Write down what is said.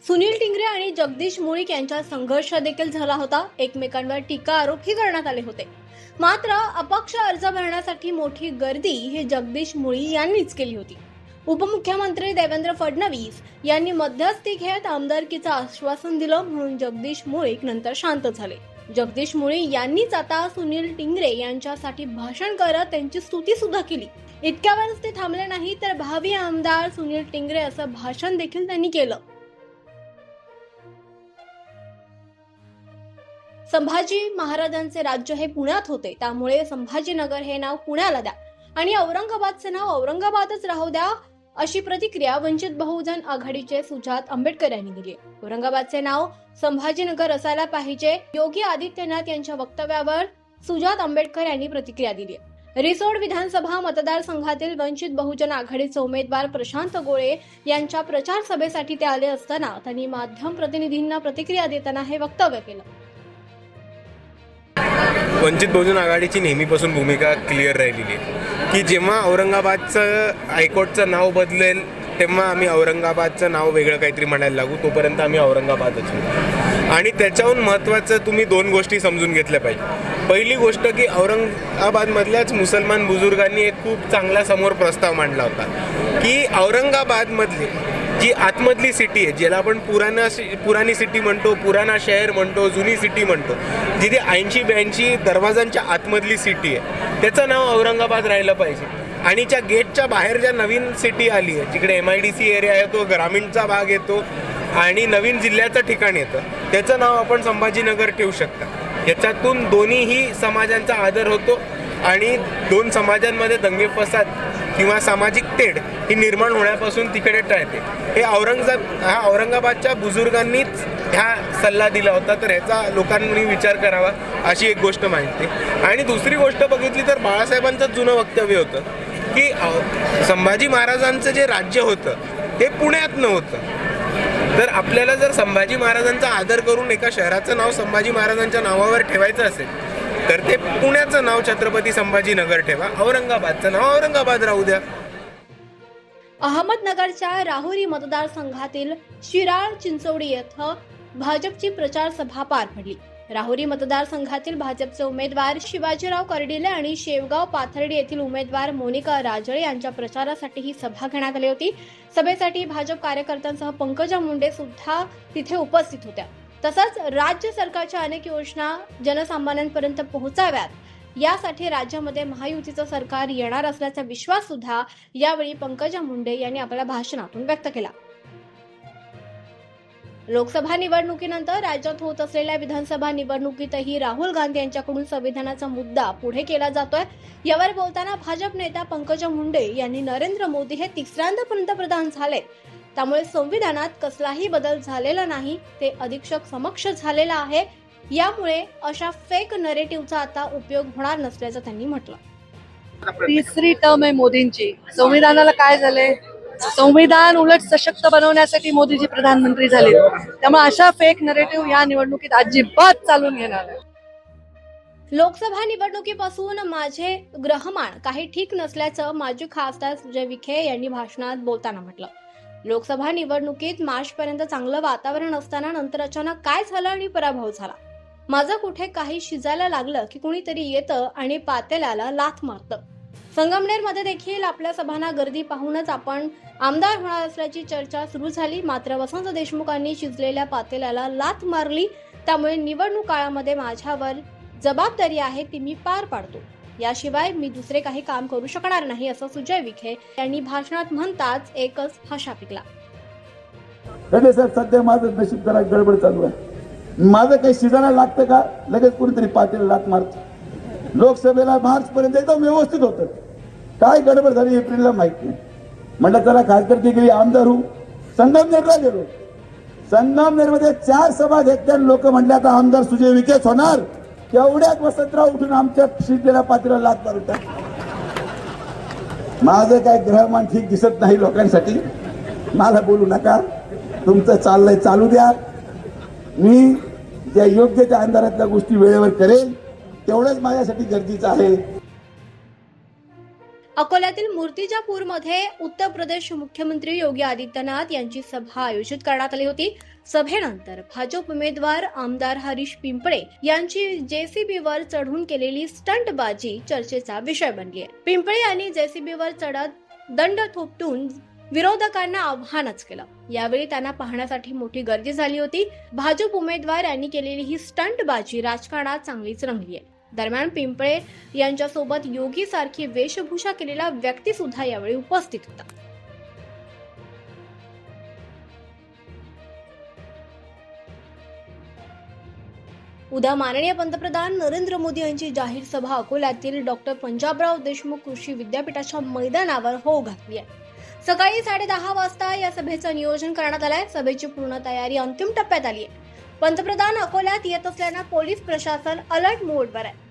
सुनील टिंगरे आणि जगदीश मुळीक यांच्यात संघर्ष देखील झाला होता. एकमेकांवर टीका आरोपही करण्यात आले होते. मात्र अपक्ष अर्ज भरण्यासाठी मोठी गर्दी हे जगदीश मुळीक यांनीच केली होती. उपमुख्यमंत्री देवेंद्र फडणवीस यांनी मध्यस्थी घेत आमदारकीचं आश्वासन दिलं, म्हणून जगदीश मुळीक नंतर शांत झाले. जगदीश मुळीक यांनीच आता सुनील टिंगरे यांच्यासाठी भाषण करत त्यांची स्तुती सुद्धा केली. इतक्यावरच ते थांबले नाही, तर भावी आमदार सुनील टिंगरे असं भाषण देखील त्यांनी केलं. संभाजी महाराजांचे राज्य हे पुण्यात होते, त्यामुळे संभाजीनगर हे नाव पुण्याला द्या आणि औरंगाबादचे नाव औरंगाबादच राहू द्या, अशी प्रतिक्रिया वंचित बहुजन आघाडीचे सुजात आंबेडकर यांनी दिली. औरंगाबादचे नाव संभाजीनगर असायला पाहिजे, योगी आदित्यनाथ यांच्या वक्तव्यावर सुजात आंबेडकर यांनी प्रतिक्रिया दिली. रिसोड विधानसभा मतदारसंघातील वंचित बहुजन आघाडीचे उमेदवार प्रशांत गोळे यांच्या प्रचार सभेसाठी ते आले असताना त्यांनी माध्यम प्रतिनिधींना प्रतिक्रिया देताना हे वक्तव्य केलं. वंचित बहुजन आघाडीची नेहमीपासून भूमिका क्लिअर राहिलेली आहे की जेव्हा औरंगाबादचं हायकोर्टचं नाव बदलेल तेव्हा आम्ही औरंगाबादचं नाव वेगळं काहीतरी म्हणायला लागू, तोपर्यंत आम्ही औरंगाबादच होऊ. आणि त्याच्याहून महत्त्वाचं तुम्ही दोन गोष्टी समजून घेतल्या पाहिजे. पहिली गोष्ट की औरंगाबादमधल्याच मुसलमान बुजुर्गांनी एक खूप चांगला समोर प्रस्ताव मांडला होता की औरंगाबादमधली जी आतमधली सिटी आहे, ज्याला आपण पुराणी सिटी म्हणतो, पुराणा शहर म्हणतो, जुनी सिटी म्हणतो, जिथे 80-82 दरवाजांच्या आतमधली सिटी आहे, त्याचं नाव औरंगाबाद राहिलं पाहिजे. आणि ज्या गेटच्या बाहेर ज्या नवीन सिटी आली आहे, जिकडे MIDC एरिया आहे, तो ग्रामीणचा भाग येतो आणि नवीन जिल्ह्याचं ठिकाण येतं, त्याचं नाव आपण संभाजीनगर ठेवू शकता. याच्यातून दोन्हीही समाजांचा आदर होतो आणि दोन समाजांमध्ये दंगे फसाद किंवा सामाजिक तेढ ही निर्माण होण्यापासून तिकडे टळते. हे औरंगाबादच्या बुजुर्गांनीच ह्या सल्ला दिला होता, तर ह्याचा लोकांनी विचार करावा अशी एक गोष्ट माहिती. आणि दुसरी गोष्ट बघितली तर बाळासाहेबांचं जुनं वक्तव्य होतं की संभाजी महाराजांचं जे राज्य होतं ते पुण्यात नव्हतं. तर आपल्याला जर संभाजी महाराजांचा आदर करून एका शहराचं नाव संभाजी महाराजांच्या नावावर ठेवायचं असेल तर ते पुण्याचं नाव छत्रपती संभाजीनगर ठेवा, औरंगाबादचं नाव औरंगाबाद राहू द्या. अहमदनगरच्या राहुरी मतदारसंघातील शिराळ चिंचोडी येथे भाजपची प्रचार सभा पार पडली. राहुरी मतदारसंघातील भाजपचे उमेदवार शिवाजीराव कर्डिले आणि शेवगाव पाथर्डी येथील उमेदवार मोनिका राजळे यांच्या प्रचारासाठी ही सभा घेण्यात आली होती. सभेसाठी भाजप कार्यकर्त्यांसह पंकजा मुंडे सुद्धा तिथे उपस्थित होत्या. तसंच राज्य सरकारच्या अनेक योजना जनसामान्यांपर्यंत पोहोचाव्यात यासाठी राज्यामध्ये महायुतीचं सरकार येणार असल्याचा विश्वास सुद्धा यावेळी पंकजा मुंडे यांनी आपल्या भाषणातून व्यक्त केला. लोकसभा निवडणुकीनंतर राज्यात होत असलेल्या विधानसभा निवडणुकीतही राहुल गांधी यांच्याकडून संविधानाचा मुद्दा पुढे केला जातोय. यावर बोलताना भाजप नेत्या पंकजा मुंडे यांनी नरेंद्र मोदी हे तिसऱ्यांदा पंतप्रधान झाले, त्यामुळे संविधानात कसलाही बदल झालेला नाही, ते अधीक्षक समक्ष झालेला आहे. यामुळे अशा फेक नरेटिव्हचा आता उपयोग होणार नसल्याचं त्यांनी म्हटलं. तिसरी टर्म आहे मोदींची. संविधानाला काय झालंय? संविधान उलट सशक्त बनवण्यासाठी मोदीजी प्रधानमंत्री झाले. त्यामुळे अशा फेक नरेटिव्ह या निवडणुकीत अजिबात चालून घेणार आहे. लोकसभा निवडणुकीपासून माझे ग्रहमान काही ठीक नसल्याचं माजी खासदार सुजय विखे यांनी भाषणात बोलताना म्हटलं. लोकसभा निवडणुकीत मार्चपर्यंत चांगलं वातावरण असताना नंतर अचानक काय झालं आणि पराभव झाला. माझं कुठे काही शिजायला लागलं की कुणीतरी येतं आणि पातेल्याला लाथ मारतं. संगमनेरमध्ये देखील आपल्या सभांना गर्दी पाहूनच आपण आमदार होणार असल्याची चर्चा सुरू झाली. मात्र वसंत देशमुखांनी शिजलेल्या पातेल्याला लाथ मारली. त्यामुळे निवडणूक काळामध्ये माझ्यावर जबाबदारी आहे ती मी पार पाडतो, याशिवाय मी दुसरे काही काम करू शकणार नाही, असं सुजय विखे यांनी भाषणात म्हणताच एकच भाषा पिकला. सर सध्या माझं नशीब जरा गडबड चालू आहे. माझं काही शिजायला लागतं का लगेच कुणीतरी पातेला लात मारतं. लोकसभेला मार्च पर्यंत एकदम व्यवस्थित होतं, काय गडबड झाली एप्रिलला माहिती नाही. म्हटलं चला खासदारकी गेली, आमदार होऊ. संगमनेरला गेलो. संगमनेरमध्ये 4 सभा घेतल्या. लोक म्हटले आता आमदार सुजय विखेच होणार. एवढ्याच वसंतराव उठून आमच्या शिजलेल्या पातेला लात मारतात. माझं काय ग्रहमान ठीक दिसत नाही लोकांसाठी. मला बोलू नका, तुमचं चाललंय चालू द्या. मी ज्या योग्य त्या अंधारातल्या गोष्टी वेळेवर करेल, तेवढंच माझ्यासाठी गरजेचं आहे. अकोल्यातील मूर्तिजापूरमध्ये उत्तर प्रदेश मुख्यमंत्री योगी आदित्यनाथ यांची सभा आयोजित करण्यात आली होती. सभेनंतर भाजप उमेदवार आमदार हरीश पिंपळे यांची जेसीबीवर चढून केलेली स्टंटबाजी चर्चेचा विषय बनली आहे. पिंपळे यांनी जेसीबीवर चढत दंड थोपटून विरोधकांना आव्हानच केलं. यावेळी त्यांना पाहण्यासाठी मोठी गर्दी झाली होती. भाजप उमेदवार यांनी केलेली ही स्टंटबाजी राजकारणात चांगलीच रंगली आहे. दरम्यान पिंपळे यांच्यासोबत योगी सारखी वेशभूषा केलेला व्यक्ती सुद्धा यावेळी उपस्थित होता. उद्या माननीय पंतप्रधान नरेंद्र मोदी यांची जाहीर सभा अकोल्यातील डॉक्टर पंजाबराव देशमुख कृषी विद्यापीठाच्या मैदानावर होऊ घातली आहे. सकाळी 10:30 वाजता या सभेचं नियोजन करण्यात आलंय. सभेची पूर्ण तयारी अंतिम टप्प्यात आली आहे. पंतप्रधान अकोल्यात येत असल्यानं पोलीस प्रशासन अलर्ट मोडवर आहे.